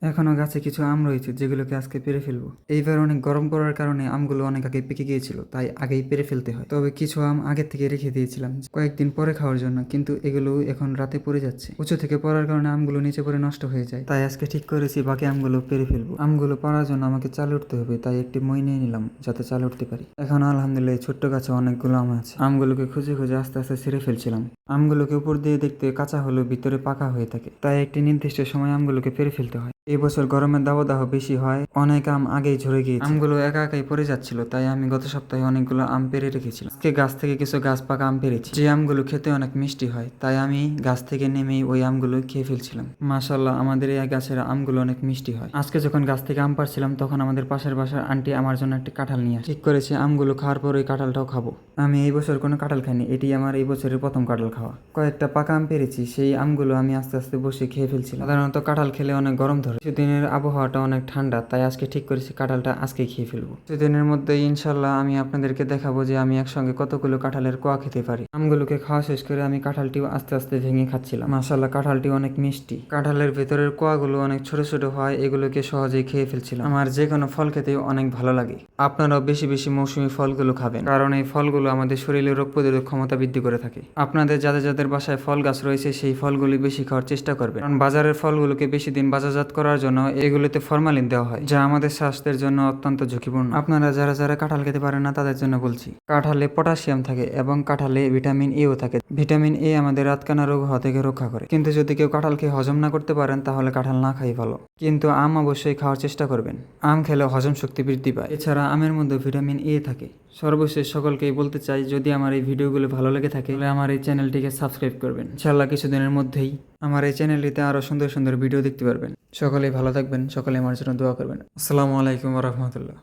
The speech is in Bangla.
এখনো গাছে কিছু আম রয়েছে যেগুলোকে আজকে পেরে ফেলবো। এইবার অনেক গরম পড়ার কারণে আমগুলো অনেক আগে পেকে গিয়েছিল, তাই আগেই পেরে ফেলতে হয়। তবে কিছু আম আগের থেকে রেখে দিয়েছিলাম কয়েকদিন পরে খাওয়ার জন্য, কিন্তু এগুলো এখন রাতে পড়ে যাচ্ছে। উঁচু থেকে পড়ার কারণে আমগুলো নিচে পড়ে নষ্ট হয়ে যায়, তাই আজকে ঠিক করেছি বাকি আমগুলো পেরে ফেলবো। আমগুলো পাড়ার জন্য আমাকে চাল উঠতে হবে, তাই একটি মই নিয়ে নিলাম যাতে চাল উঠতে পারি। এখন আলহামদুলিল্লাহ এই ছোট্ট গাছে অনেকগুলো আম আছে। আমগুলোকে খুঁজে খুঁজে আস্তে আস্তে ছিঁড়ে ফেলছিলাম। আমগুলোকে উপর দিয়ে দেখতে কাঁচা হলেও ভিতরে পাকা হয়ে থাকে, তাই একটি নির্দিষ্ট সময় আমগুলোকে পেরে ফেলতে হয়। এই বছর গরমের দাবদাহ বেশি হয়, অনেক আম আগেই ঝরে গিয়েছে। আমগুলো একা একাই পড়ে যাচ্ছিল, তাই আমি গত সপ্তাহে অনেকগুলো আম পেরে রেখেছিলাম। আজকে গাছ থেকে কিছু গাছ পাকা আম পেরেছি, যে আমগুলো খেতে অনেক মিষ্টি হয়, তাই আমি গাছ থেকে নেমেই ওই আমগুলো খেয়ে ফেলছিলাম। মাশাআল্লাহ, আমাদের এই গাছের আমগুলো অনেক মিষ্টি হয়। আজকে যখন গাছ থেকে আম পাড়ছিলাম তখন আমাদের পাশের বাসার আন্টি আমার জন্য একটি কাঁঠাল নিয়ে আসে। ঠিক করেছি আমগুলো খাওয়ার পর ওই কাঁঠালটাও খাবো। আমি এই বছর কোনো কাঁঠাল খাইনি, এটি আমার এই বছরের প্রথম কাঁঠাল খাওয়া। কয়েকটা পাকা আম পেরেছি, সেই আমগুলো আমি আস্তে আস্তে বসে খেয়ে ফেলছিলাম। সাধারণত কাঁঠাল খেলে অনেক গরম ধরে, কিছুদিনের আবহাওয়াটা অনেক ঠান্ডা, তাই আজকে ঠিক করেছি কাঁঠালটা আজকে খেয়ে ফেলবো। কিছুদিনের মধ্যে ইনশাল্লাহ আমি আপনাদেরকে দেখাবো যে আমি একসঙ্গে কতগুলো কাঁঠালের কোয়া খেতে পারি। আমগুলোকে খাওয়া শেষ করে আমি কাঁঠালটিও আস্তে আস্তে ভেঙে খাচ্ছিলাম। মাশাআল্লাহ, কাঁঠালটি অনেক মিষ্টি। কাঁঠালের ভেতরের কোয়াগুলো অনেক ছোট ছোট হয়, এগুলোকে সহজেই খেয়ে ফেলছিলাম। আমার যে কোনো ফল খেতেই অনেক ভালো লাগে। আপনারাও বেশি বেশি মৌসুমী ফলগুলো খাবেন, কারণ এই ফলগুলো আমাদের শরীরের রোগ প্রতিরোধ ক্ষমতা বৃদ্ধি করে থাকে। আপনাদের যাদের যাদের বাসায় ফল গাছ রয়েছে সেই ফলগুলি বেশি খাওয়ার চেষ্টা করবেন, কারণ বাজারের ফলগুলোকে বেশি দিন বাজারজাত করার জন্য এগুলোতে ফরমালিন দেওয়া হয়, যা আমাদের স্বাস্থ্যের জন্য অত্যন্ত ঝুঁকিপূর্ণ। আপনারা যারা যারা কাঁঠাল খেতে পারেন না তাদের জন্য বলছি, কাঁঠালে পটাশিয়াম থাকে এবং কাঁঠালে ভিটামিন এও থাকে। ভিটামিন এ আমাদের রাতকানা রোগ হওয়া থেকে রক্ষা করে। কিন্তু যদি কেউ কাঁঠাল খেয়ে হজম না করতে পারেন তাহলে কাঁঠাল না খাই ভালো, কিন্তু আম অবশ্যই খাওয়ার চেষ্টা করবেন। আম খেলে হজম শক্তি বৃদ্ধি পায়। এছাড়া আমের মধ্যে ভিটামিন এ থাকে। সর্বশেষ সকলকেই বলতে চাই, যদি আমার এই ভিডিওগুলো ভালো লেগে থাকে তাহলে আমার এই চ্যানেলটিকে সাবস্ক্রাইব করবেন। ইনশাআল্লাহ কিছুদিনের মধ্যেই আমার এই চ্যানেলটিতে আরও সুন্দর সুন্দর ভিডিও দেখতে পারবেন। সকলেই ভালো থাকবেন, সকলে আমার জন্য দোয়া করবেন। আসসালামু আলাইকুম ওয়া রাহমাতুল্লাহ।